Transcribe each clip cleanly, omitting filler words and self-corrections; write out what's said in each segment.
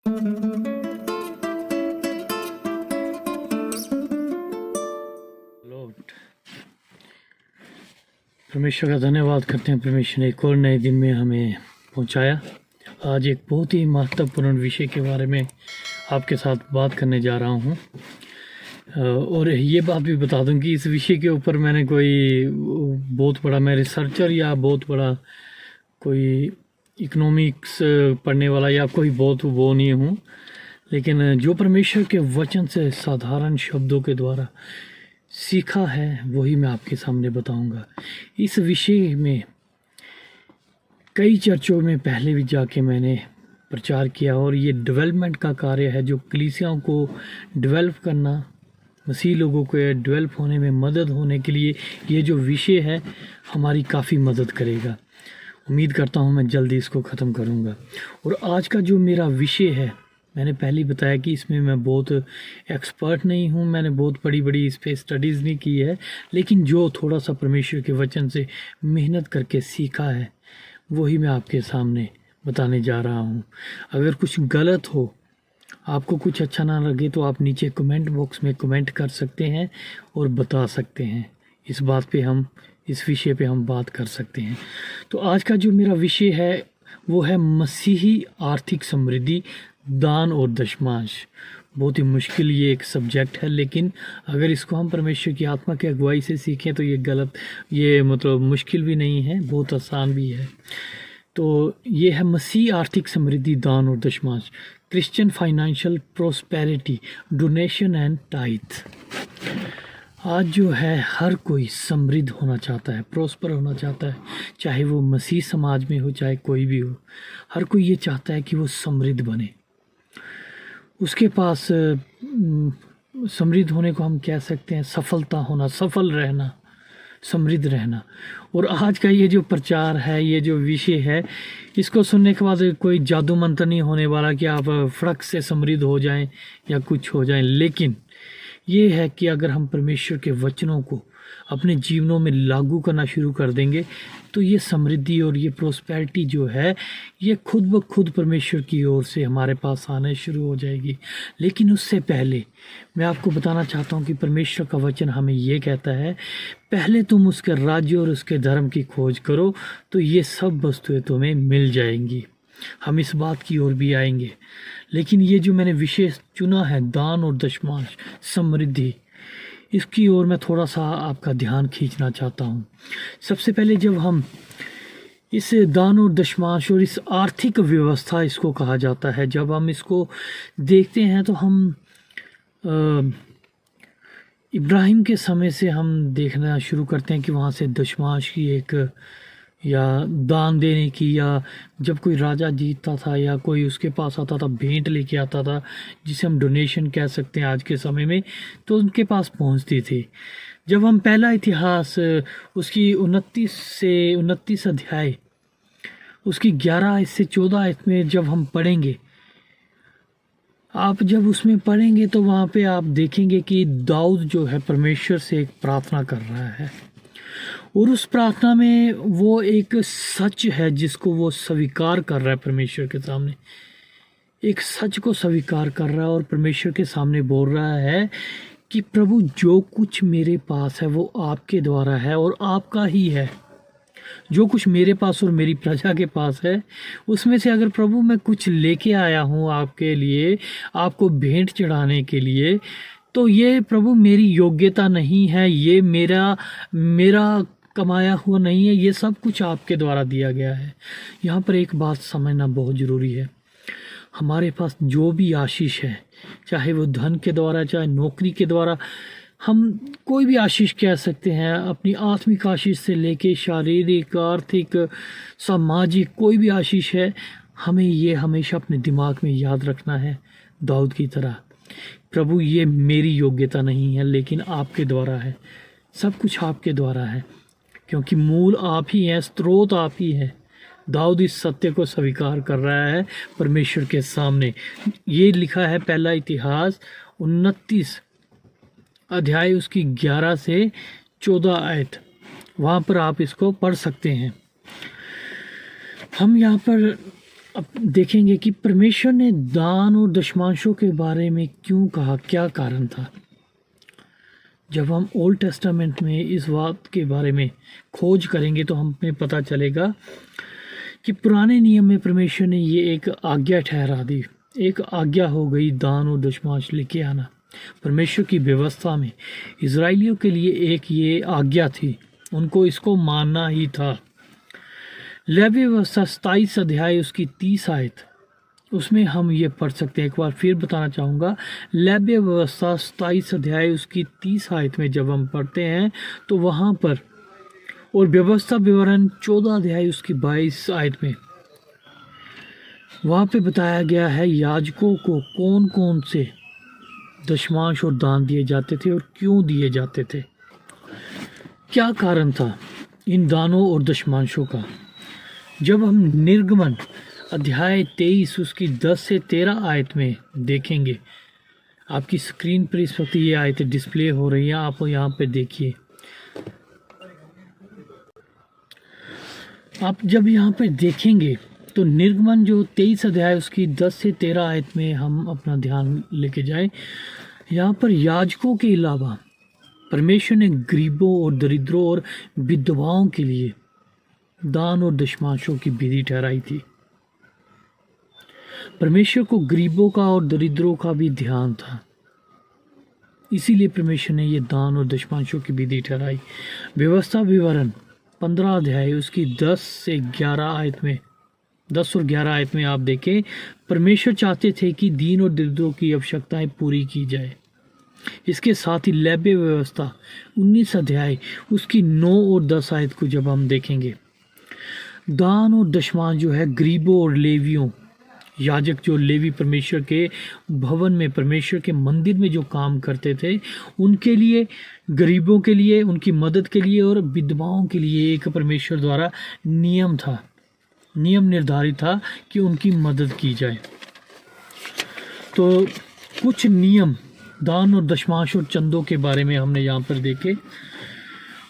Lord, परमेश्वर का धन्यवाद करते हैं। परमेश्वर ने एक और नए दिन में हमें पहुंचाया। आज एक बहुत ही महत्वपूर्ण विषय के बारे में आपके साथ बात करने जा रहा हूं। और ये बात भी बता दूं कि इस विषय के ऊपर मैंने कोई बहुत बड़ा मैं रिसर्चर या बहुत बड़ा कोई इकोनॉमिक्स पढ़ने वाला या कोई बहुत वो नहीं हूँ, लेकिन जो परमेश्वर के वचन से साधारण शब्दों के द्वारा सीखा है वही मैं आपके सामने बताऊंगा। इस विषय में कई चर्चों में पहले भी जाके मैंने प्रचार किया और ये डेवलपमेंट का कार्य है, जो कलीसियाओं को डेवलप करना, मसीह लोगों को डेवलप होने में मदद होने के लिए ये जो विषय है हमारी काफ़ी मदद करेगा। उम्मीद करता हूँ मैं जल्दी इसको ख़त्म करूँगा। और आज का जो मेरा विषय है, मैंने पहले ही बताया कि इसमें मैं बहुत एक्सपर्ट नहीं हूँ, मैंने बहुत बड़ी इस पर स्टडीज़ नहीं की है, लेकिन जो थोड़ा सा परमेश्वर के वचन से मेहनत करके सीखा है वही मैं आपके सामने बताने जा रहा हूँ। अगर कुछ गलत हो, आपको कुछ अच्छा ना लगे, तो आप नीचे कमेंट बॉक्स में कमेंट कर सकते हैं और बता सकते हैं। इस बात पे हम इस विषय पे हम बात कर सकते हैं। तो आज का जो मेरा विषय है वो है मसीही आर्थिक समृद्धि, दान और दशमांश। बहुत ही मुश्किल ये एक सब्जेक्ट है, लेकिन अगर इसको हम परमेश्वर की आत्मा की अगुवाई से सीखें तो ये मतलब मुश्किल भी नहीं है, बहुत आसान भी है। तो ये है मसीह आर्थिक समृद्धि, दान और दशमांश, Christian financial prosperity, donation and tithe. आज जो है हर कोई समृद्ध होना चाहता है, प्रोस्पर होना चाहता है, चाहे वो मसीह समाज में हो चाहे कोई भी हो। हर कोई ये चाहता है कि वो समृद्ध बने। उसके पास समृद्ध होने को हम कह सकते हैं सफलता होना, सफल रहना, समृद्ध रहना। और आज का ये जो प्रचार है, ये जो विषय है, इसको सुनने के बाद कोई जादू मंत्र नहीं होने वाला कि आप फड़क से समृद्ध हो जाएं या कुछ हो जाएं। लेकिन ये है कि अगर हम परमेश्वर के वचनों को अपने जीवनों में लागू करना शुरू कर देंगे तो ये समृद्धि और ये प्रोस्पेरिटी जो है ये खुद ब खुद परमेश्वर की ओर से हमारे पास आने शुरू हो जाएगी। लेकिन उससे पहले मैं आपको बताना चाहता हूँ कि परमेश्वर का वचन हमें ये कहता है, पहले तुम उसके राज्य और उसके धर्म की खोज करो तो ये सब वस्तुएं तुम्हें मिल जाएंगी। हम इस बात की ओर भी आएंगे। लेकिन ये जो मैंने विषय चुना है, दान और दशमांश, समृद्धि, इसकी ओर मैं थोड़ा सा आपका ध्यान खींचना चाहता हूँ। सबसे पहले जब हम इस दान और दशमांश और इस आर्थिक व्यवस्था इसको कहा जाता है, जब हम इसको देखते हैं तो हम इब्राहिम के समय से हम देखना शुरू करते हैं कि वहाँ से दशमांश की एक या दान देने की, या जब कोई राजा जीतता था या कोई उसके पास आता था, भेंट लेके आता था, जिसे हम डोनेशन कह सकते हैं आज के समय में, तो उनके पास पहुंचती थी। जब हम पहला इतिहास उसकी 29 अध्याय उसकी 11 से 14 में जब हम पढ़ेंगे, आप जब उसमें पढ़ेंगे तो वहाँ पे आप देखेंगे कि दाऊद जो है परमेश्वर से एक प्रार्थना कर रहा है, और उस प्रार्थना में वो एक सच है जिसको वो स्वीकार कर रहा है परमेश्वर के सामने, एक सच को स्वीकार कर रहा है और परमेश्वर के सामने बोल रहा है कि प्रभु, जो कुछ मेरे पास है वो आपके द्वारा है और आपका ही है। जो कुछ मेरे पास और मेरी प्रजा के पास है उसमें से अगर प्रभु मैं कुछ लेके आया हूँ आपके लिए, आपको भेंट चढ़ाने के लिए, तो ये प्रभु मेरी योग्यता नहीं है, ये मेरा कमाया हुआ नहीं है, ये सब कुछ आपके द्वारा दिया गया है। यहाँ पर एक बात समझना बहुत ज़रूरी है, हमारे पास जो भी आशीष है, चाहे वो धन के द्वारा, चाहे नौकरी के द्वारा, हम कोई भी आशीष कह सकते हैं, अपनी आत्मिक आशीष से लेके शारीरिक, आर्थिक, सामाजिक, कोई भी आशीष है, हमें ये हमेशा अपने दिमाग में याद रखना है दाऊद की तरह, प्रभु ये मेरी योग्यता नहीं है लेकिन आपके द्वारा है, सब कुछ आपके द्वारा है, क्योंकि मूल आप ही हैं, स्रोत आप ही हैं। दाऊद इस सत्य को स्वीकार कर रहा है परमेश्वर के सामने। ये लिखा है पहला इतिहास 29 अध्याय उसकी 11 से 14 आयत, वहाँ पर आप इसको पढ़ सकते हैं। हम यहाँ पर अब देखेंगे कि परमेश्वर ने दान और दशमांशों के बारे में क्यों कहा, क्या कारण था। जब हम ओल्ड टेस्टामेंट में इस बात के बारे में खोज करेंगे तो हमें पता चलेगा कि पुराने नियम में परमेश्वर ने ये एक आज्ञा ठहरा दी, एक आज्ञा हो गई दान और दशमांश लेके आना। परमेश्वर की व्यवस्था में इजराइलियों के लिए एक ये आज्ञा थी, उनको इसको मानना ही था। लेवी व्यवस्था 27 अध्याय उसकी 30 आयत, उसमें हम ये पढ़ सकते हैं। एक बार फिर बताना चाहूँगा, लेवी व्यवस्था 27 अध्याय उसकी 30 आयत में जब हम पढ़ते हैं तो वहाँ पर, और व्यवस्था विवरण 14 अध्याय उसकी 22 आयत में वहाँ पे बताया गया है याजकों को कौन कौन से दशमांश और दान दिए जाते थे और क्यों दिए जाते थे, क्या कारण था इन दानों और दशमांशों का। जब हम निर्गमन अध्याय 23 उसकी 10 से 13 आयत में देखेंगे, आपकी स्क्रीन पर इस वक्त ये आयतें डिस्प्ले हो रही हैं, आप यहाँ पे देखिए। आप जब यहाँ पे देखेंगे तो निर्गमन जो 23 अध्याय उसकी 10 से 13 आयत में हम अपना ध्यान लेके जाए, यहाँ पर याजकों के अलावा परमेश्वर ने गरीबों और दरिद्रों और विधवाओं के लिए दान और दशमांशों की विधि ठहराई थी। परमेश्वर को गरीबों का और दरिद्रों का भी ध्यान था, इसीलिए परमेश्वर ने ये दान और दशमांशों की विधि ठहराई। व्यवस्था विवरण 15 अध्याय उसकी 10 से 11 आयत में, 10 और 11 आयत में आप देखें, परमेश्वर चाहते थे कि दीन और दरिद्रों की आवश्यकताएं पूरी की जाए। इसके साथ ही लेवी व्यवस्था 19 अध्याय उसकी 9 और 10 आयत को जब हम देखेंगे, दान और दशमांश जो है गरीबों और लेवियों, याजक जो लेवी परमेश्वर के भवन में, परमेश्वर के मंदिर में जो काम करते थे, उनके लिए, गरीबों के लिए, उनकी मदद के लिए और विधवाओं के लिए एक परमेश्वर द्वारा नियम था, नियम निर्धारित था कि उनकी मदद की जाए। तो कुछ नियम दान और दशमांश और चंदों के बारे में हमने यहाँ पर देखे।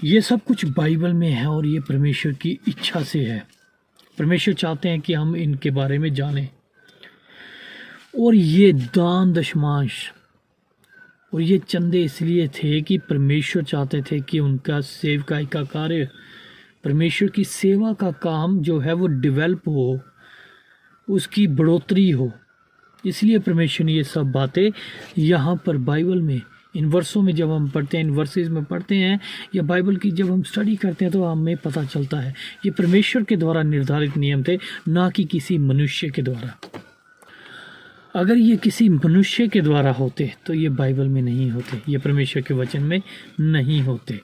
ये सब कुछ बाइबल में है और ये परमेश्वर की इच्छा से है। परमेश्वर चाहते हैं कि हम इनके बारे में जानें। और ये दान दशमांश और ये चंदे इसलिए थे कि परमेश्वर चाहते थे कि उनका सेवकाई का कार्य, परमेश्वर की सेवा का काम जो है वो डेवलप हो, उसकी बढ़ोतरी हो। इसलिए परमेश्वर ने ये सब बातें यहाँ पर बाइबल में, इन वर्षों में जब हम पढ़ते हैं, इन वर्सेस में पढ़ते हैं या बाइबल की जब हम स्टडी करते हैं तो हमें पता चलता है ये परमेश्वर के द्वारा निर्धारित नियम थे, ना कि किसी मनुष्य के द्वारा। अगर ये किसी मनुष्य के द्वारा होते तो ये बाइबल में नहीं होते, ये परमेश्वर के वचन में नहीं होते।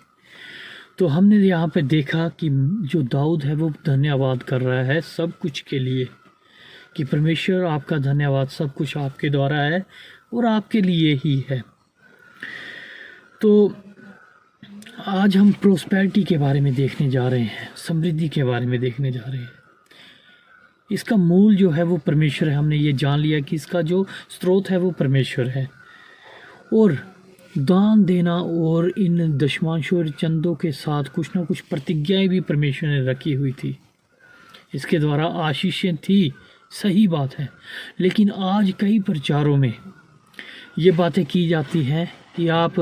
तो हमने यहाँ पे देखा कि जो दाऊद है वो धन्यवाद कर रहा है सब कुछ के लिए, कि परमेश्वर आपका धन्यवाद, सब कुछ आपके द्वारा है और आपके लिए ही है। तो आज हम प्रोस्पेरिटी के बारे में देखने जा रहे हैं, समृद्धि के बारे में देखने जा रहे हैं। इसका मूल जो है वो परमेश्वर है। हमने ये जान लिया कि इसका जो स्रोत है वो परमेश्वर है। और दान देना और इन दशमांशों और चंदों के साथ कुछ ना कुछ प्रतिज्ञाएं भी परमेश्वर ने रखी हुई थी, इसके द्वारा आशीषें थी, सही बात है। लेकिन आज कई प्रचारों में ये बातें की जाती हैं कि आप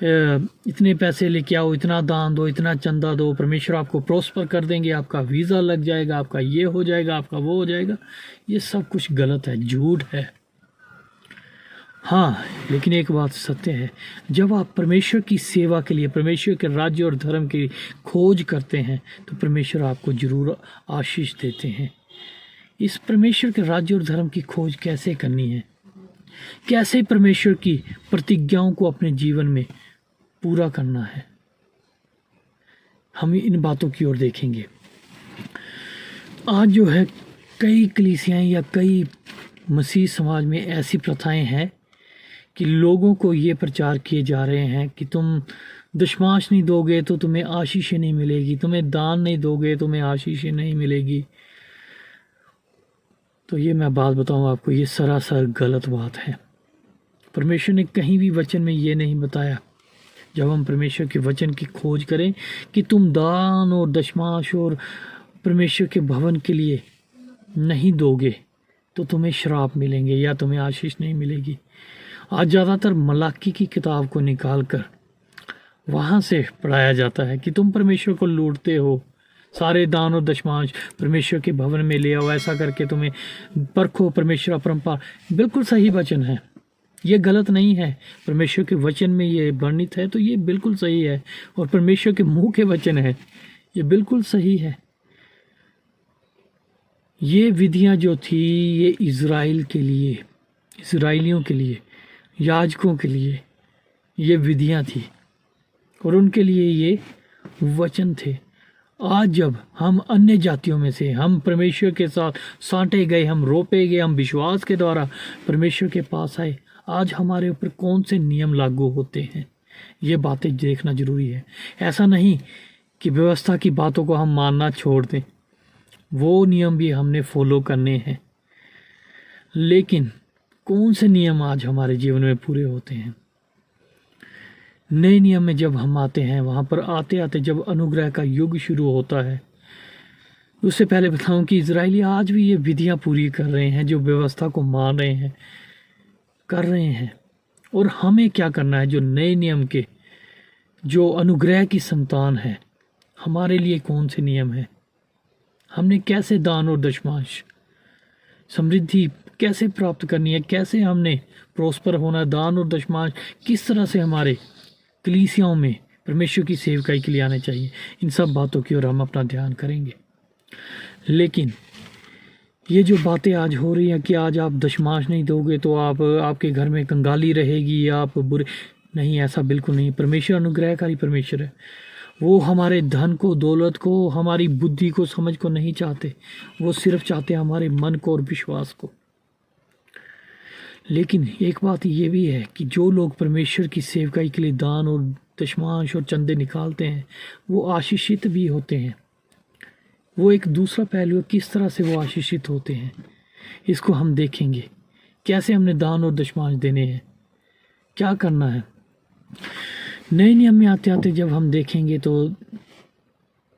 इतने पैसे लेके आओ, इतना दान दो, इतना चंदा दो, परमेश्वर आपको प्रोस्पर कर देंगे, आपका वीज़ा लग जाएगा, आपका ये हो जाएगा, आपका वो हो जाएगा। ये सब कुछ गलत है, झूठ है। हाँ, लेकिन एक बात सत्य है, जब आप परमेश्वर की सेवा के लिए, परमेश्वर के राज्य और धर्म की खोज करते हैं तो परमेश्वर आपको ज़रूर आशीष देते हैं। इस परमेश्वर के राज्य और धर्म की खोज कैसे करनी है, कैसे परमेश्वर की प्रतिज्ञाओं को अपने जीवन में पूरा करना है, हम इन बातों की ओर देखेंगे। आज जो है कई कलीसियाएं या कई मसीह समाज में ऐसी प्रथाएं हैं कि लोगों को ये प्रचार किए जा रहे हैं कि तुम दशमांश नहीं दोगे तो तुम्हें आशीष नहीं मिलेगी, तुम्हें दान नहीं दोगे तुम्हें आशीष नहीं मिलेगी। तो ये मैं बात बताऊँ आपको, ये सरासर गलत बात है। परमेश्वर ने कहीं भी वचन में ये नहीं बताया, जब हम परमेश्वर के वचन की खोज करें कि तुम दान और दशमांश और परमेश्वर के भवन के लिए नहीं दोगे तो तुम्हें श्राप मिलेंगे या तुम्हें आशीष नहीं मिलेगी। आज ज़्यादातर मलाकी की किताब को निकाल कर वहाँ से पढ़ाया जाता है कि तुम परमेश्वर को लूटते हो, सारे दान और दशमांश परमेश्वर के भवन में ले आओ, ऐसा करके तुम्हें परखो, परमेश्वर अपरंपार। बिल्कुल सही वचन है, ये गलत नहीं है। परमेश्वर के वचन में ये वर्णित है तो ये बिल्कुल सही है, और परमेश्वर के मुंह के वचन है, ये बिल्कुल सही है। ये विधियां जो थी ये इज़राइल के लिए, इज़राइलियों के लिए, याजकों के लिए ये विधियां थी और उनके लिए ये वचन थे। आज जब हम अन्य जातियों में से हम परमेश्वर के साथ साँटे गए, हम रोपे गए, हम विश्वास के द्वारा परमेश्वर के पास आए, आज हमारे ऊपर कौन से नियम लागू होते हैं, ये बातें देखना जरूरी है। ऐसा नहीं कि व्यवस्था की बातों को हम मानना छोड़ दें, वो नियम भी हमने फॉलो करने हैं, लेकिन कौन से नियम आज हमारे जीवन में पूरे होते हैं। नए नियम में जब हम आते हैं, वहाँ पर आते आते जब अनुग्रह का युग शुरू होता है, उससे पहले बताऊं कि इजरायली आज भी ये विधियाँ पूरी कर रहे हैं, जो व्यवस्था को मान रहे हैं, कर रहे हैं। और हमें क्या करना है, जो नए नियम के, जो अनुग्रह की संतान है, हमारे लिए कौन से नियम है, हमने कैसे दान और दशमांश, समृद्धि कैसे प्राप्त करनी है, कैसे हमने प्रोस्पर होना, दान और दशमांश किस तरह से हमारे कलीसियाओं में परमेश्वर की सेवकाई के लिए आने चाहिए, इन सब बातों की ओर हम अपना ध्यान करेंगे। लेकिन ये जो बातें आज हो रही हैं कि आज आप दशमांश नहीं दोगे तो आपके घर में कंगाली रहेगी, आप बुरे, नहीं, ऐसा बिल्कुल नहीं। परमेश्वर अनुग्रहकारी परमेश्वर है, वो हमारे धन को, दौलत को, हमारी बुद्धि को, समझ को नहीं चाहते, वो सिर्फ चाहते हैं हमारे मन को और विश्वास को। लेकिन एक बात ये भी है कि जो लोग परमेश्वर की सेवकाई के लिए दान और दशमांश और चंदे निकालते हैं, वो आशीषित भी होते हैं। वो एक दूसरा पहलू है, किस तरह से वो आशीषित होते हैं, इसको हम देखेंगे। कैसे हमने दान और दशमांश देने हैं, क्या करना है। नए नियम में आते आते जब हम देखेंगे तो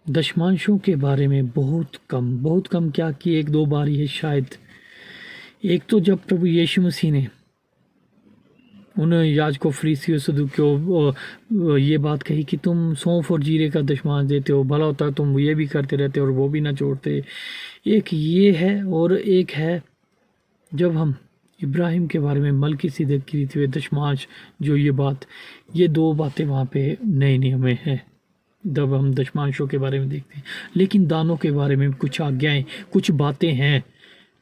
दशमांशों के बारे में बहुत कम क्या कि एक दो बार ही है शायद। एक तो जब प्रभु यीशु मसीह ने उन याजकों, फरीसियों, सदूकियों ये बात कही कि तुम सौंफ और जीरे का दशमांश देते हो, भला होता तुम ये भी करते रहते और वो भी ना छोड़ते। एक ये है, और एक है जब हम इब्राहिम के बारे में, मलकीसिदक की रीति में दशमांश, जो ये बात, ये दो बातें वहाँ पे नए नियम में हैं जब हम दशमांशों के बारे में देखते हैं। लेकिन दानों के बारे में कुछ आज्ञाएं, कुछ बातें हैं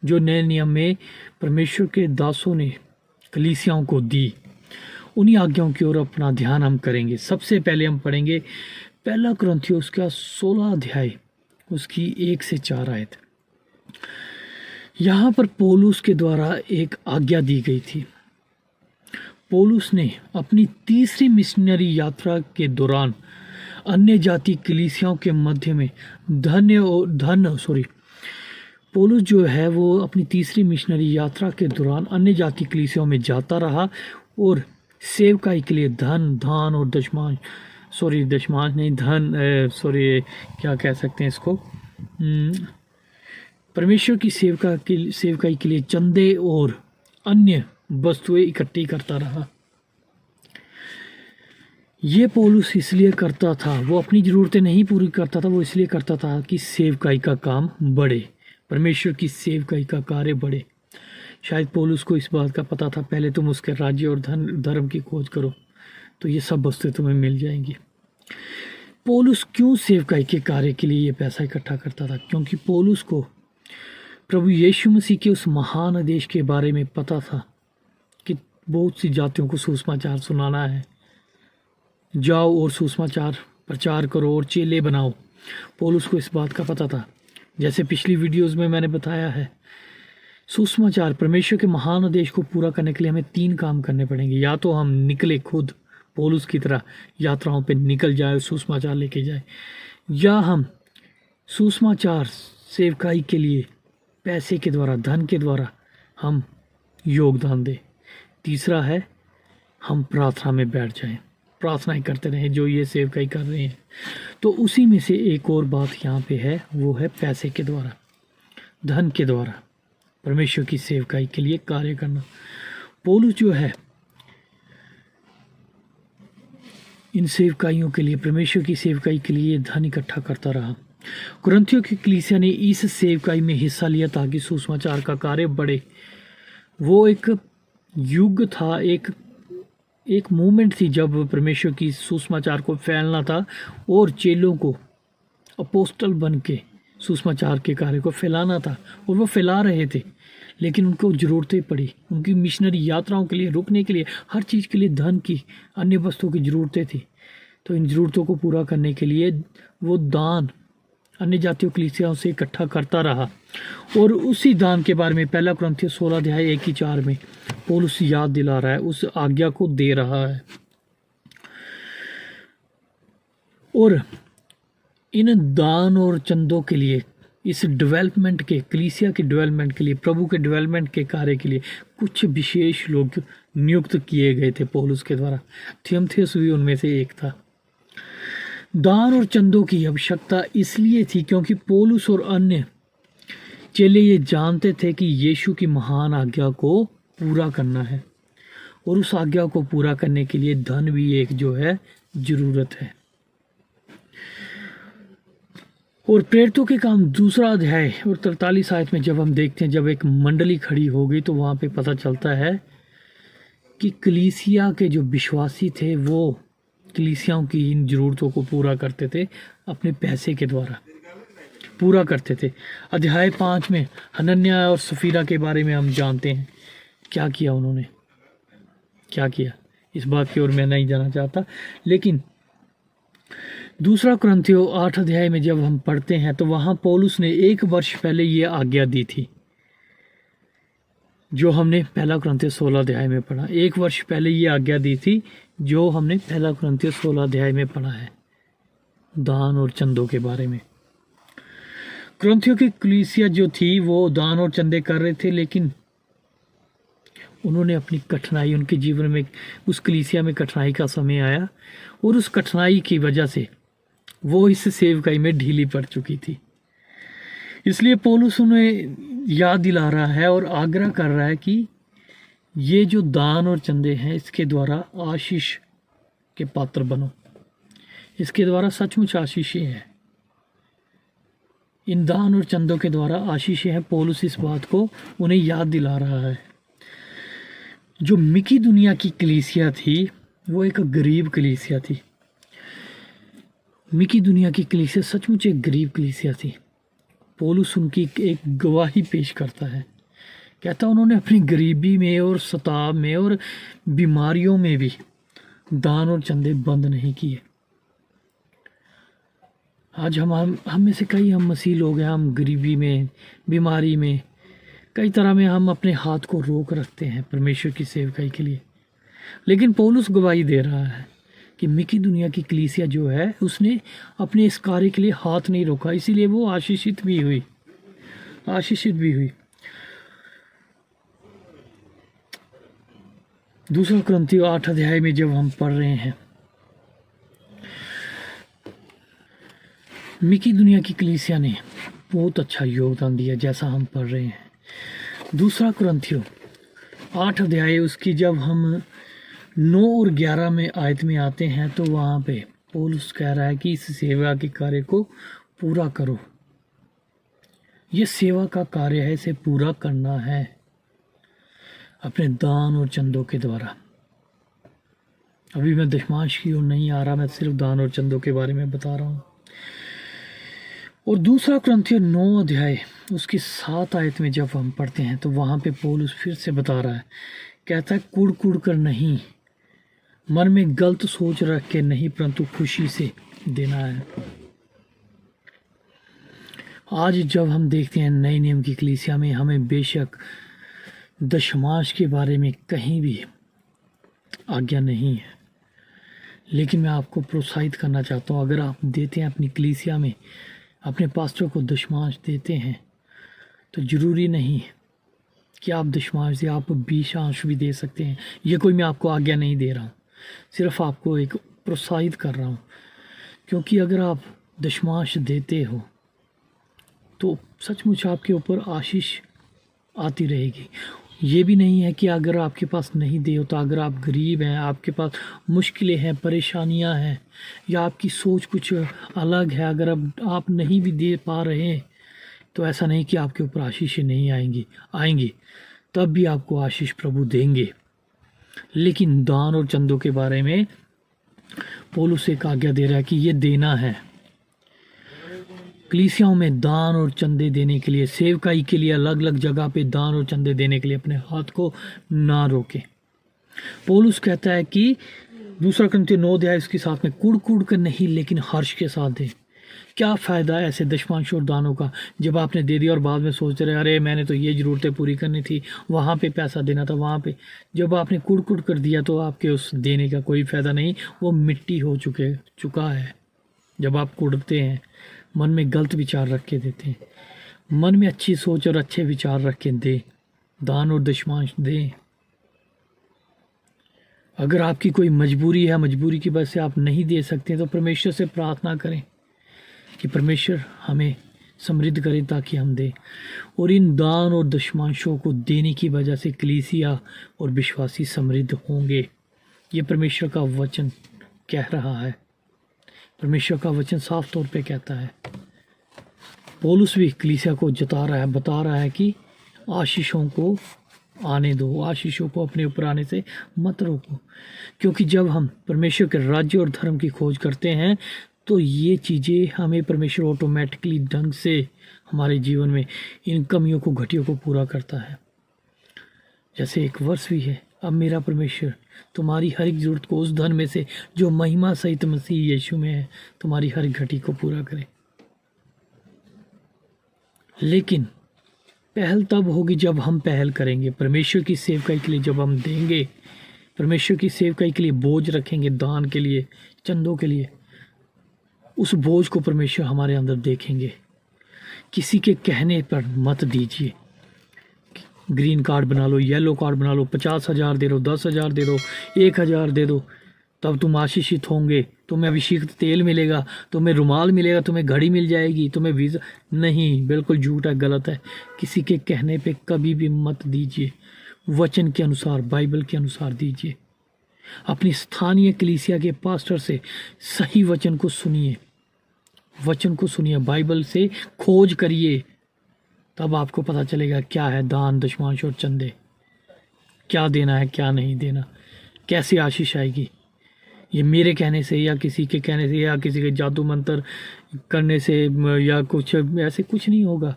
जो नए नियम में परमेश्वर के दासों ने कलीसियाओं को दी। उन्हीं आज्ञाओं की ओर अपना ध्यान हम करेंगे। सबसे पहले हम पढ़ेंगे पहला कुरिन्थियों उसका 16 अध्याय उसकी 1 से 4 आयत। यहाँ पर पौलुस के द्वारा एक आज्ञा दी गई थी। पौलुस ने अपनी तीसरी मिशनरी यात्रा के दौरान अन्य जाति कलीसियाओं के मध्य में पौलुस जो है वो अपनी तीसरी मिशनरी यात्रा के दौरान अन्य जाति कलीसियाओं में जाता रहा और सेवकाई के लिए दान और दशमांश क्या कह सकते हैं इसको, परमेश्वर की सेवकाई के लिए चंदे और अन्य वस्तुएं इकट्ठी करता रहा। ये पौलुस इसलिए करता था, वो अपनी ज़रूरतें नहीं पूरी करता था, वो इसलिए करता था कि सेवकाई का काम बढ़े, परमेश्वर की सेवकाई का कार्य बढ़े। शायद पौलुस को इस बात का पता था, पहले तुम उसके राज्य और धर्म की खोज करो तो ये सब वस्तुएं तुम्हें मिल जाएंगी। पौलुस क्यों सेवकाई के कार्य के लिए ये पैसा इकट्ठा करता था? क्योंकि पौलुस को प्रभु यीशु मसीह के उस महान आदेश के बारे में पता था कि बहुत सी जातियों को सुसमाचार सुनाना है, जाओ और सुसमाचार प्रचार करो और चेले बनाओ। पौलुस को इस बात का पता था। जैसे पिछली वीडियोस में मैंने बताया है, सुसमाचार, परमेश्वर के महान आदेश को पूरा करने के लिए हमें 3 काम करने पड़ेंगे। या तो हम निकले खुद पौलुस की तरह यात्राओं पे निकल जाए, सुसमाचार लेके जाए, या हम सुसमाचार सेवकाई के लिए पैसे के द्वारा, धन के द्वारा हम योगदान दें। तीसरा है हम प्रार्थना में बैठ जाएं, प्रार्थनाएं करते रहें जो ये सेवकाई कर रहे हैं। तो उसी में से एक और बात यहाँ पे है, वो है पैसे के द्वारा। धन के द्वारा परमेश्वर की सेवकाई के लिए कार्य करना। पौलुस जो है इन सेवकाइयों के लिए, परमेश्वर की सेवकाई के लिए धन इकट्ठा करता रहा। कुरिन्थियों की कलीसिया ने इस सेवकाई में हिस्सा लिया ताकि सुसमाचार का कार्य बढ़े। वो एक युग था, एक मूवमेंट थी जब परमेश्वर की सुसमाचार को फैलना था और चेलों को अपोस्टल बन के सुसमाचार के कार्य को फैलाना था, और वो फैला रहे थे। लेकिन उनको ज़रूरतें पड़ी, उनकी मिशनरी यात्राओं के लिए, रुकने के लिए, हर चीज़ के लिए धन की, अन्य वस्तुओं की ज़रूरतें थी। तो इन ज़रूरतों को पूरा करने के लिए वो दान अन्य जातियों कलीसियाओं से इकट्ठा करता रहा। और उसी दान के बारे में 1 कुरिन्थियों 16 अध्याय 1-4 में पौलुस याद दिला रहा है, उस आज्ञा को दे रहा है। और इन दान और चंदों के लिए, इस डेवलपमेंट के, कलीसिया के डेवलपमेंट के लिए, प्रभु के डेवलपमेंट के कार्य के लिए कुछ विशेष लोग नियुक्त किए गए थे पौलुस के द्वारा। थिमोथेयुस भी उनमें से एक था। दान और चंदों की आवश्यकता इसलिए थी क्योंकि पौलुस और अन्य चेले ये जानते थे कि यीशु की महान आज्ञा को पूरा करना है, और उस आज्ञा को पूरा करने के लिए धन भी एक जो है ज़रूरत है। और प्रेरितों के काम 2 अध्याय और 43 आयत में जब हम देखते हैं, जब एक मंडली खड़ी हो गई तो वहाँ पे पता चलता है कि कलीसिया के जो विश्वासी थे वो कलीसियाओं की इन ज़रूरतों को पूरा करते थे, अपने पैसे के द्वारा पूरा करते थे। अध्याय 5 में हनन्याह और सफीरा के बारे में हम जानते हैं, क्या किया उन्होंने, क्या किया, इस बात की ओर मैं नहीं जाना चाहता। लेकिन 2 कुरिन्थियों 8 अध्याय में जब हम पढ़ते हैं तो वहाँ पौलुस ने 1 वर्ष पहले ये आज्ञा दी थी, जो हमने 1 कुरिन्थियों 16 अध्याय में पढ़ा। 1 वर्ष पहले ये आज्ञा दी थी जो हमने 1 कुरिन्थियों 16 अध्याय में पढ़ा है, दान और चंदों के बारे में। कुरिन्थियों की कलीसिया जो थी वो दान और चंदे कर रहे थे, लेकिन उन्होंने अपनी कठिनाई, उनके जीवन में उस कलीसिया में कठिनाई का समय आया, और उस कठिनाई की वजह से वो इस सेवकाई में ढीली पड़ चुकी थी। इसलिए पौलुस उन्हें याद दिला रहा है और आग्रह कर रहा है कि ये जो दान और चंदे हैं इसके द्वारा आशीष के पात्र बनो, इसके द्वारा सचमुच आशीषें हैं, इन दान और चंदों के द्वारा आशीषें हैं। पौलुस इस बात को उन्हें याद दिला रहा है। जो मिकी दुनिया की कलीसिया थी वो एक गरीब कलीसिया थी। मिकी दुनिया की कलीसिया सचमुच एक गरीब कलीसिया थी। पौलुस उनकी एक गवाही पेश करता है, कहता उन्होंने अपनी गरीबी में और सताव में और बीमारियों में भी दान और चंदे बंद नहीं किए। आज हम में से कई हम मसीह लोग हैं, हम गरीबी में, बीमारी में, कई तरह में हम अपने हाथ को रोक रखते हैं परमेश्वर की सेवकाई के लिए। लेकिन पौलुस गवाही दे रहा है कि मिकी दुनिया की कलीसिया जो है उसने अपने इस कार्य के लिए हाथ नहीं रोका, इसीलिए वो आशीषित भी हुई। 2 कुरिन्थियों 8 अध्याय में जब हम पढ़ रहे हैं, मिकी दुनिया की कलीसिया ने बहुत अच्छा योगदान दिया, जैसा हम पढ़ रहे हैं। 2 कुरिन्थियों 8 अध्याय उसकी जब हम 9 और 11 में आयत में आते हैं तो वहाँ पे पौलुस कह रहा है कि इस सेवा के कार्य को पूरा करो। ये सेवा का कार्य है, इसे पूरा करना है अपने दान और चंदों के द्वारा। अभी मैं दशमांश की ओर नहीं आ रहा, मैं सिर्फ दान और चंदों के बारे में बता रहा हूँ। और 2 कुरिन्थियों 9 अध्याय उसकी 7 आयत में जब हम पढ़ते हैं तो वहाँ पे पौलुस फिर से बता रहा है, कहता है कुड़ कुड़ कर नहीं, मन में गलत सोच रख के नहीं, परंतु खुशी से देना है। आज जब हम देखते हैं नए नियम की कलीसिया में, हमें बेशक दशमांश के बारे में कहीं भी आज्ञा नहीं है, लेकिन मैं आपको प्रोत्साहित करना चाहता हूँ, अगर आप देते हैं अपनी कलीसिया में, अपने पास्टर को दशमांश देते हैं, तो ज़रूरी नहीं है कि आप दशमांश दें, आप 20 भी दे सकते हैं। ये कोई मैं आपको आज्ञा नहीं दे रहा हूँ, सिर्फ आपको एक प्रोत्साहित कर रहा हूँ। क्योंकि अगर आप दशमांश देते हो तो सचमुच आपके ऊपर आशीष आती रहेगी। ये भी नहीं है कि अगर आपके पास नहीं दे होता, अगर आप गरीब हैं, आपके पास मुश्किलें हैं, परेशानियां हैं, या आपकी सोच कुछ अलग है, अगर अब आप नहीं भी दे पा रहे हैं, तो ऐसा नहीं कि आपके ऊपर आशीषें नहीं आएंगी, तब भी आपको आशीष प्रभु देंगे। लेकिन दान और चंदों के बारे में पौलुस एक आज्ञा दे रहा है कि ये देना है। कलीसियाओं में दान और चंदे देने के लिए, सेवकाई के लिए अलग अलग जगह पे दान और चंदे देने के लिए अपने हाथ को ना रोके। पौलुस कहता है कि 2 कुरिन्थियों 9 अध्याय इसके साथ में कुड़ कर नहीं लेकिन हर्ष के साथ दे। क्या फ़ायदा ऐसे दशमांश और दानों का जब आपने दे दिया और बाद में सोचते रहे अरे मैंने तो ये ज़रूरतें पूरी करनी थी, वहाँ पे पैसा देना था, वहाँ पे। जब आपने कुड़ कर दिया तो आपके उस देने का कोई फ़ायदा नहीं, वो मिट्टी हो चुका है। जब आप कुड़ते हैं, मन में गलत विचार रख के देते हैं, मन में अच्छी सोच और अच्छे विचार रख के दे, दान और दशमांश दें। अगर आपकी कोई मजबूरी है, मजबूरी की वजह से आप नहीं दे सकते, तो परमेश्वर से प्रार्थना करें कि परमेश्वर हमें समृद्ध करें ताकि हम दें। और इन दान और दशमांशों को देने की वजह से कलीसिया और विश्वासी समृद्ध होंगे। ये परमेश्वर का वचन कह रहा है, परमेश्वर का वचन साफ तौर पे कहता है। पौलुस भी कलीसिया को बता रहा है कि आशीषों को आने दो, आशीषों को अपने ऊपर आने से मत रोको। क्योंकि जब हम परमेश्वर के राज्य और धर्म की खोज करते हैं तो ये चीज़ें हमें परमेश्वर ऑटोमेटिकली ढंग से हमारे जीवन में इन कमियों को, घटियों को पूरा करता है। जैसे एक वर्ष भी है, अब मेरा परमेश्वर तुम्हारी हर एक ज़रूरत को उस धन में से जो महिमा सहित मसीह यीशु में है, तुम्हारी हर एक घटी को पूरा करे। लेकिन पहल तब होगी जब हम पहल करेंगे, परमेश्वर की सेवकाई के लिए जब हम देंगे, परमेश्वर की सेवकाई के लिए बोझ रखेंगे, दान के लिए, चंदों के लिए, उस बोझ को परमेश्वर हमारे अंदर देखेंगे। किसी के कहने पर मत दीजिए। ग्रीन कार्ड बना लो, येलो कार्ड बना लो, 50,000 दे दो, 10,000 दे दो, 1,000 दे दो, तब तुम आशीषित होंगे, तुम्हें अभिषेक तेल मिलेगा, तुम्हें रुमाल मिलेगा, तुम्हें घड़ी मिल जाएगी, तुम्हें वीज़ा। नहीं, बिल्कुल झूठ है, गलत है। किसी के कहने पे कभी भी मत दीजिए। वचन के अनुसार, बाइबल के अनुसार दीजिए। अपनी स्थानीय कलीसिया के पास्टर से सही वचन को सुनिए, बाइबल से खोज करिए, तब आपको पता चलेगा क्या है दान, दशमांश और चंदे, क्या देना है, क्या नहीं देना, कैसे आशीष आएगी। ये मेरे कहने से या किसी के कहने से या किसी के जादू मंत्र करने से या कुछ ऐसे कुछ नहीं होगा।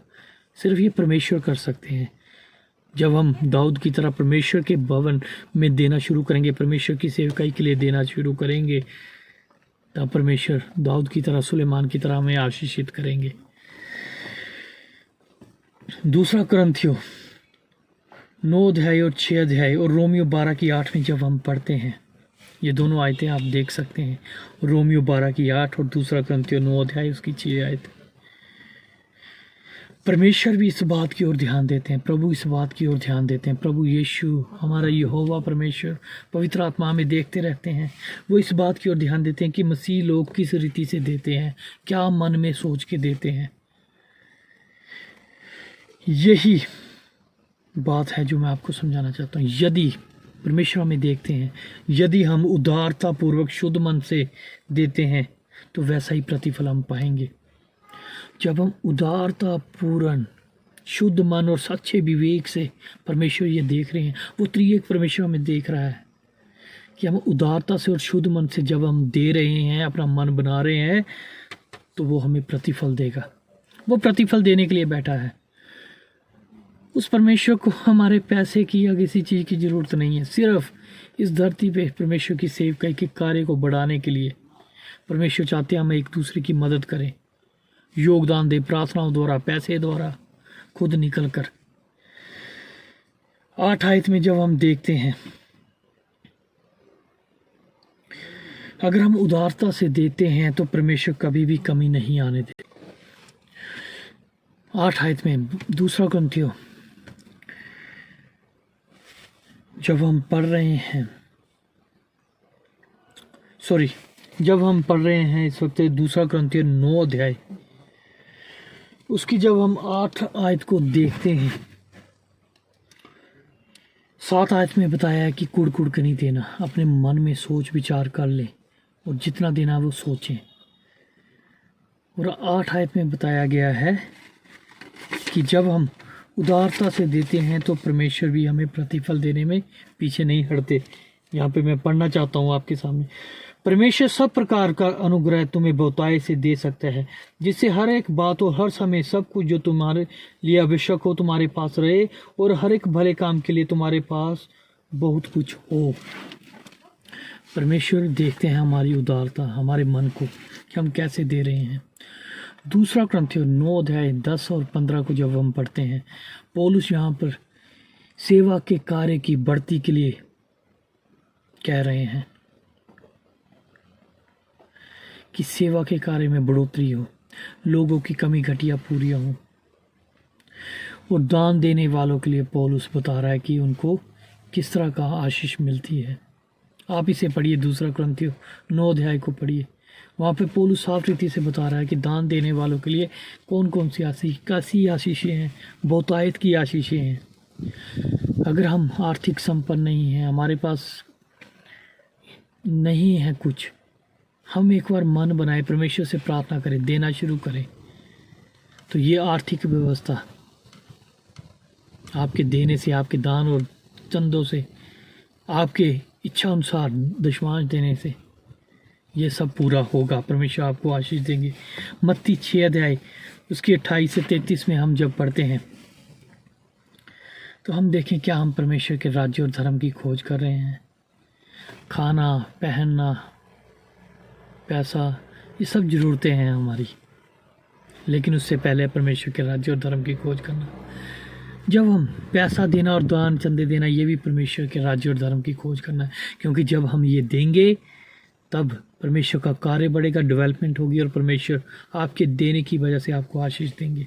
सिर्फ ये परमेश्वर कर सकते हैं। जब हम दाऊद की तरह परमेश्वर के भवन में देना शुरू करेंगे, परमेश्वर की सेवकाई के लिए देना शुरू करेंगे, तब परमेश्वर दाऊद की तरह, सुलेमान की तरह हमें आशीषित करेंगे। 2 कुरिन्थियों 9 अध्याय और 6 अध्याय और रोमियो 12 की 8 में जब हम पढ़ते हैं, ये दोनों आयतें आप देख सकते हैं, रोमियो 12 की 8 और 2 कुरिन्थियों 9 अध्याय उसकी 6 आयत। परमेश्वर भी इस बात की ओर ध्यान देते हैं, प्रभु इस बात की ओर ध्यान देते हैं, प्रभु यीशु, हमारा यहोवा परमेश्वर, पवित्र आत्मा हमें देखते रहते हैं। वो इस बात की ओर ध्यान देते हैं कि मसीह लोग किस रीति से देते हैं, क्या मन में सोच के देते हैं। यही बात है जो मैं आपको समझाना चाहता हूँ। यदि परमेश्वर हमें देखते हैं, यदि हम उदारतापूर्वक शुद्ध मन से देते हैं तो वैसा ही प्रतिफल हम पाएंगे। जब हम उदारतापूर्ण शुद्ध मन और सच्चे विवेक से, परमेश्वर ये देख रहे हैं, वो त्रिएक परमेश्वर हमें देख रहा है कि हम उदारता से और शुद्ध मन से जब हम दे रहे हैं, अपना मन बना रहे हैं, तो वो हमें प्रतिफल देगा। वो प्रतिफल देने के लिए बैठा है। उस परमेश्वर को हमारे पैसे की या किसी चीज़ की ज़रूरत नहीं है। सिर्फ इस धरती पे परमेश्वर की सेवकाई के कार्य को बढ़ाने के लिए परमेश्वर चाहते हैं हम एक दूसरे की मदद करें, योगदान दें, प्रार्थनाओं द्वारा, पैसे द्वारा, खुद निकल कर। 8 आयत में जब हम देखते हैं, अगर हम उदारता से देते हैं तो परमेश्वर कभी भी कमी नहीं आने देते। 8 आयत में 2 कुरिन्थियों जब हम पढ़ रहे हैं इस वक्त 2 कुरिन्थियों 9 अध्याय उसकी जब हम 8 आयत को देखते हैं, 7 आयत में बताया है कि कुड़ कुड़ के नहीं देना, अपने मन में सोच विचार कर ले और जितना देना वो सोचें। और 8 आयत में बताया गया है कि जब हम उदारता से देते हैं तो परमेश्वर भी हमें प्रतिफल देने में पीछे नहीं हटते। यहाँ पे मैं पढ़ना चाहता हूँ आपके सामने। परमेश्वर सब प्रकार का अनुग्रह तुम्हें बहुतायत से दे सकता है, जिससे हर एक बात और हर समय सब कुछ जो तुम्हारे लिए आवश्यक हो तुम्हारे पास रहे, और हर एक भले काम के लिए तुम्हारे पास बहुत कुछ हो। परमेश्वर देखते हैं हमारी उदारता, हमारे मन को कि हम कैसे दे रहे हैं। दूसरा कुरिन्थियों 9 अध्याय 10 और 15 को जब हम पढ़ते हैं, पौलुस यहाँ पर सेवा के कार्य की बढ़ती के लिए कह रहे हैं कि सेवा के कार्य में बढ़ोतरी हो, लोगों की कमी घटिया पूरी हो। और दान देने वालों के लिए पौलुस बता रहा है कि उनको किस तरह का आशीष मिलती है। आप इसे पढ़िए, दूसरा कुरिन्थियों 9 अध्याय को पढ़िए। वहाँ पे पौलुस साफ रीति से बता रहा है कि दान देने वालों के लिए कौन कौन सी कैसी आशीषें हैं, बहुतायत की आशीषें हैं। अगर हम आर्थिक संपन्न नहीं हैं, हमारे पास नहीं है कुछ, हम एक बार मन बनाए, परमेश्वर से प्रार्थना करें, देना शुरू करें, तो ये आर्थिक व्यवस्था आपके देने से, आपके दान और चंदों से, आपके इच्छा अनुसार दशमांश देने से ये सब पूरा होगा। परमेश्वर आपको आशीष देंगे। मत्ती 6 अध्याय उसकी 28 से 33 में हम जब पढ़ते हैं तो हम देखें क्या हम परमेश्वर के राज्य और धर्म की खोज कर रहे हैं। खाना, पहनना, पैसा, ये सब ज़रूरतें हैं हमारी, लेकिन उससे पहले परमेश्वर के राज्य और धर्म की खोज करना। जब हम पैसा देना और दान चंदे देना, ये भी परमेश्वर के राज्य और धर्म की खोज करना है, क्योंकि जब हम ये देंगे तब परमेश्वर का कार्य बढ़ेगा, डेवलपमेंट होगी, और परमेश्वर आपके देने की वजह से आपको आशीष देंगे।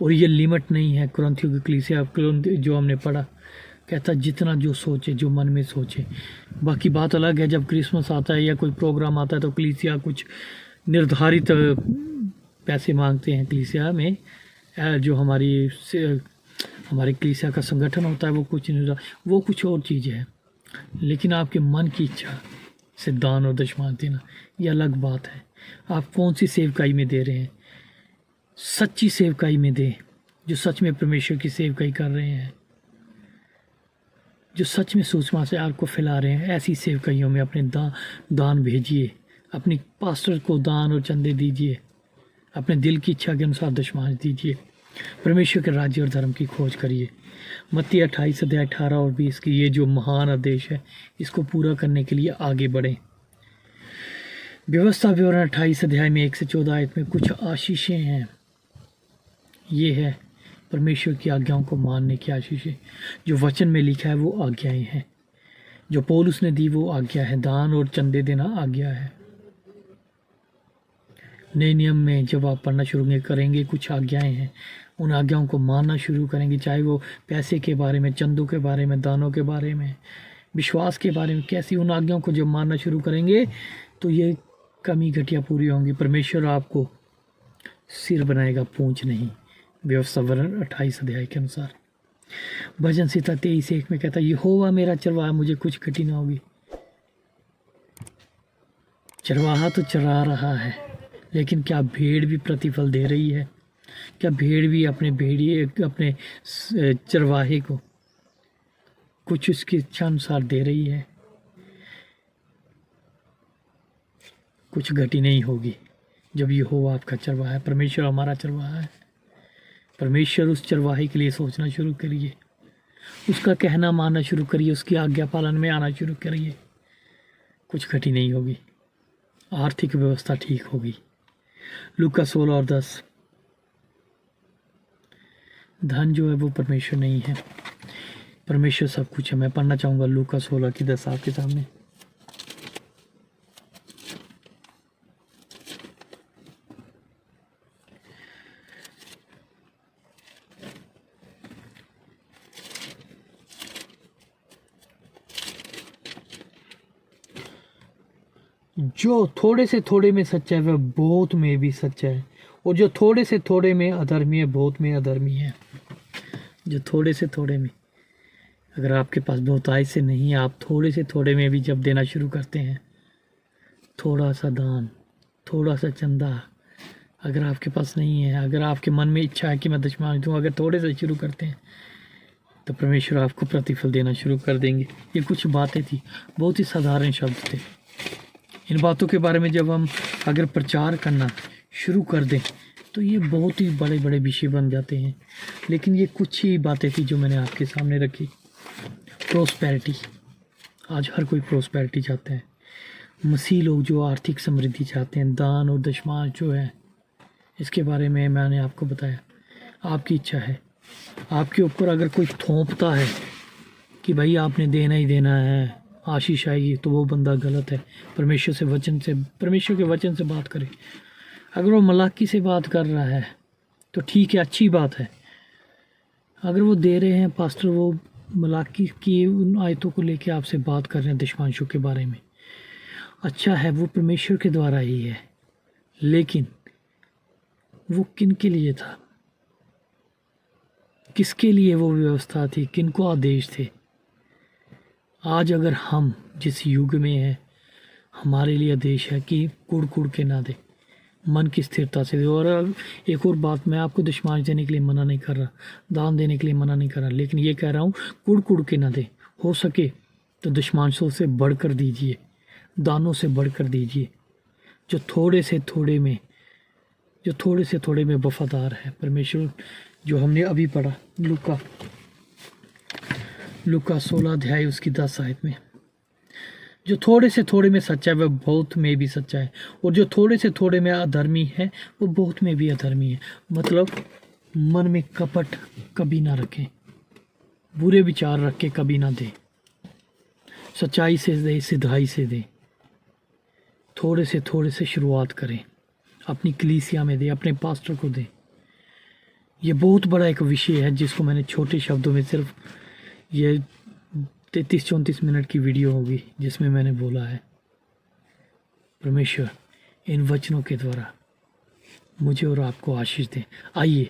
और ये लिमिट नहीं है। कुरिन्थियों की कलीसिया जो हमने पढ़ा, कहता जितना जो सोचे, जो मन में सोचे। बाकी बात अलग है, जब क्रिसमस आता है या कोई प्रोग्राम आता है तो कलीसिया कुछ निर्धारित पैसे मांगते हैं। कलीसिया में जो हमारी कलीसिया का संगठन होता है वो कुछ और चीज़ है, लेकिन आपके मन की इच्छा से दान और दशमांश देना ये अलग बात है। आप कौन सी सेवकाई में दे रहे हैं? सच्ची सेवकाई में दें, जो सच में परमेश्वर की सेवकाई कर रहे हैं, जो सच में सुसमाचार आपको फैला रहे हैं। ऐसी सेवकाइयों में अपने दान भेजिए, अपनी पास्टर को दान और चंदे दीजिए, अपने दिल की इच्छा के अनुसार दशमांश दीजिए। परमेश्वर के राज्य और धर्म की खोज करिए। मत्ती 28 अध्याय 18 और 20 की ये जो महान आदेश है, इसको पूरा करने के लिए आगे बढ़ें। व्यवस्था विवरण 28 अध्याय में 1 से 14 आयत में कुछ आशीषें हैं। ये है परमेश्वर की आज्ञाओं को मानने की आशीषें। जो वचन में लिखा है वो आज्ञाएं हैं, जो पौलुस ने दी वो आज्ञा है। दान और चंदे देना आज्ञा है। नए नियम में जब आप पढ़ना शुरू करेंगे, कुछ आज्ञाएं हैं, उन आज्ञाओं को मानना शुरू करेंगे, चाहे वो पैसे के बारे में, चंदों के बारे में, दानों के बारे में, विश्वास के बारे में। कैसी उन आज्ञाओं को जब मानना शुरू करेंगे तो ये कमी घटिया पूरी होंगी। परमेश्वर आपको सिर बनाएगा, पूंछ नहीं। व्यवस्था विवरण 28 अध्याय के अनुसार। भजन संहिता 23:1 में कहता है, यहोवा मेरा चरवाहा, मुझे कुछ घटी ना होगी। चरवाहा तो चरा रहा है, लेकिन क्या भेड़ भी प्रतिफल दे रही है? क्या भेड़ भी अपने चरवाहे को कुछ उसकी इच्छा अनुसार दे रही है? कुछ घटी नहीं होगी जब ये हो आपका चरवाहा है। परमेश्वर हमारा चरवाहा है। परमेश्वर उस चरवाहे के लिए सोचना शुरू करिए, उसका कहना मानना शुरू करिए, उसकी आज्ञा पालन में आना शुरू करिए। कुछ घटी नहीं होगी, आर्थिक व्यवस्था ठीक होगी। लूका 16 और 10। धन जो है वो परमेश्वर नहीं है, परमेश्वर सब कुछ है। मैं पढ़ना चाहूँगा लूका 16 की 10 आपके सामने। जो थोड़े से थोड़े में सच्चा है वह बहुत में भी सच्चा है, और जो थोड़े से थोड़े में अधर्मी है, बहुत में अधर्मी है। जो थोड़े से थोड़े में, अगर आपके पास बहुतायत से नहीं है, आप थोड़े से थोड़े में भी जब देना शुरू करते हैं, थोड़ा सा दान, थोड़ा सा चंदा, अगर आपके पास नहीं है, अगर आपके मन में इच्छा है कि मैं दशमांश दूँ, अगर थोड़े से शुरू करते हैं तो परमेश्वर आपको प्रतिफल देना शुरू कर देंगे। ये कुछ बातें थी, बहुत ही साधारण शब्द थे। इन बातों के बारे में जब हम अगर प्रचार करना शुरू कर दें तो ये बहुत ही बड़े बड़े विषय बन जाते हैं, लेकिन ये कुछ ही बातें थी जो मैंने आपके सामने रखी। प्रोस्पेरिटी, आज हर कोई प्रोस्पेरिटी चाहता है। मसीह लोग जो आर्थिक समृद्धि चाहते हैं, दान और दशमांश जो है, इसके बारे में मैंने आपको बताया। आपकी इच्छा है, आपके ऊपर अगर कोई थोपता है कि भाई आपने देना ही देना है, आशीष आएगी, तो वो बंदा गलत है। परमेश्वर के वचन से बात करें। अगर वो मलाकी से बात कर रहा है तो ठीक है, अच्छी बात है। अगर वो दे रहे हैं, पास्टर वो मलाकी की उन आयतों को लेके आपसे बात कर रहे हैं दशमांशों के बारे में, अच्छा है, वो परमेश्वर के द्वारा ही है। लेकिन वो किन के लिए था, किसके लिए वो व्यवस्था थी, किन को आदेश थे? आज अगर हम जिस युग में हैं, हमारे लिए आदेश है कि कुड़ कुड़ के ना दे, मन की स्थिरता से दे। और एक और बात, मैं आपको दशमांश देने के लिए मना नहीं कर रहा, दान देने के लिए मना नहीं कर रहा, लेकिन ये कह रहा हूँ कुड़ कुड़ के ना दे। हो सके तो दशमांशों से बढ़कर दीजिए, दानों से बढ़कर दीजिए। जो थोड़े से थोड़े में वफादार है परमेश्वर, जो हमने अभी पढ़ा लूका 16 अध्याय उसकी 10 आयत में, जो थोड़े से थोड़े में सच्चा है वह बहुत में भी सच्चा है, और जो थोड़े से थोड़े में अधर्मी है वो बहुत में भी अधर्मी है। मतलब मन में कपट कभी ना रखें, बुरे विचार रख के कभी ना दें, सच्चाई से दे, सिधाई से दें। थोड़े से शुरुआत करें, अपनी कलीसिया में दें, अपने पास्टर को दें। ये बहुत बड़ा एक विषय है जिसको मैंने छोटे शब्दों में, सिर्फ ये 33-34 मिनट की वीडियो होगी जिसमें मैंने बोला है। परमेश्वर इन वचनों के द्वारा मुझे और आपको आशीष दें। आइए,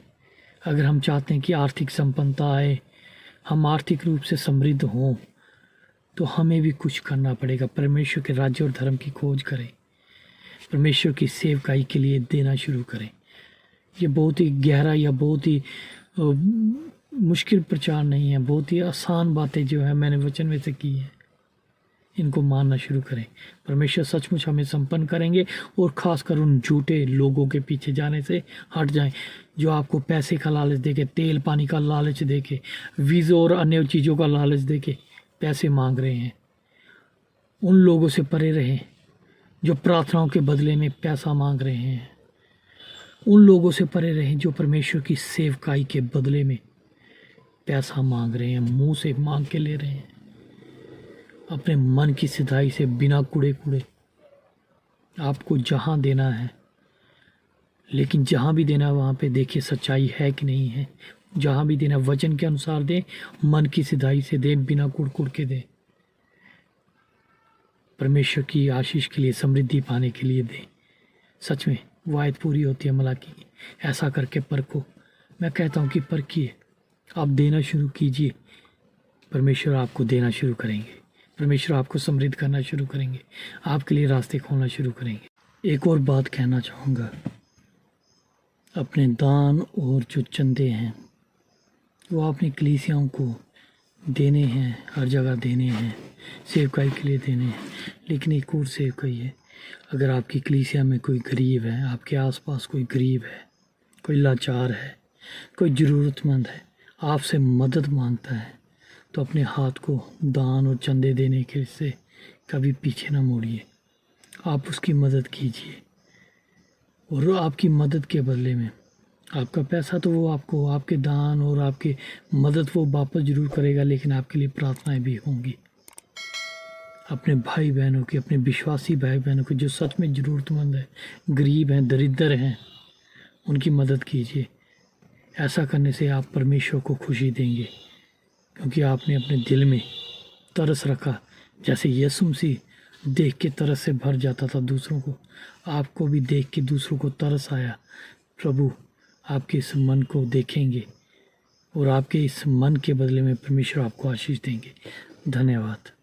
अगर हम चाहते हैं कि आर्थिक संपन्नता आए, हम आर्थिक रूप से समृद्ध हों, तो हमें भी कुछ करना पड़ेगा। परमेश्वर के राज्य और धर्म की खोज करें, परमेश्वर की सेवकाई के लिए देना शुरू करें। ये बहुत ही गहरा या बहुत ही मुश्किल प्रचार नहीं है, बहुत ही आसान बातें जो है मैंने वचन में से की है, इनको मानना शुरू करें। परमेश्वर सचमुच हमें संपन्न करेंगे, और ख़ासकर उन झूठे लोगों के पीछे जाने से हट जाएं जो आपको पैसे का लालच देके, तेल पानी का लालच देके, वीज़ों और अन्य चीज़ों का लालच देके पैसे मांग रहे हैं। उन लोगों से परे रहें जो प्रार्थनाओं के बदले में पैसा मांग रहे हैं। उन लोगों से परे रहें जो परमेश्वर की सेवकाई के बदले में पैसा मांग रहे हैं, मुंह से मांग के ले रहे हैं, अपने मन की सिधाई से, बिना कुड़े कुड़े। आपको जहाँ देना है, लेकिन जहाँ भी देना है वहाँ पे देखिए सच्चाई है कि नहीं है। जहाँ भी देना वचन के अनुसार दे, मन की सिधाई से दे, बिना कुड़ कुड़ के दे। परमेश्वर की आशीष के लिए, समृद्धि पाने के लिए दे। सच में वो आयत पूरी होती है मलाकी की, ऐसा करके परखो। मैं कहता हूँ कि परखिए, आप देना शुरू कीजिए, परमेश्वर आपको देना शुरू करेंगे, परमेश्वर आपको समृद्ध करना शुरू करेंगे, आपके लिए रास्ते खोलना शुरू करेंगे। एक और बात कहना चाहूँगा, अपने दान और जो चंदे हैं वो अपनी कलीसियाओं को देने हैं, हर जगह देने हैं, सेवकाई के लिए देने हैं। लेकिन एक और सेवकाई है, अगर आपकी कलीसिया में कोई गरीब है, आपके आसपास कोई गरीब है, कोई लाचार है, कोई ज़रूरतमंद है, आपसे मदद मांगता है, तो अपने हाथ को दान और चंदे देने के से कभी पीछे ना मोड़िए। आप उसकी मदद कीजिए, और आपकी मदद के बदले में आपका पैसा तो वो आपको, आपके दान और आपकी मदद वो वापस ज़रूर करेगा, लेकिन आपके लिए प्रार्थनाएं भी होंगी। अपने भाई बहनों की, अपने विश्वासी भाई बहनों की जो सच में ज़रूरतमंद है, गरीब हैं, दरिद्र हैं, उनकी मदद कीजिए। ऐसा करने से आप परमेश्वर को खुशी देंगे, क्योंकि आपने अपने दिल में तरस रखा। जैसे यीशु मसीह देख के तरस से भर जाता था दूसरों को, आपको भी देख के दूसरों को तरस आया, प्रभु आपके इस मन को देखेंगे और आपके इस मन के बदले में परमेश्वर आपको आशीष देंगे। धन्यवाद।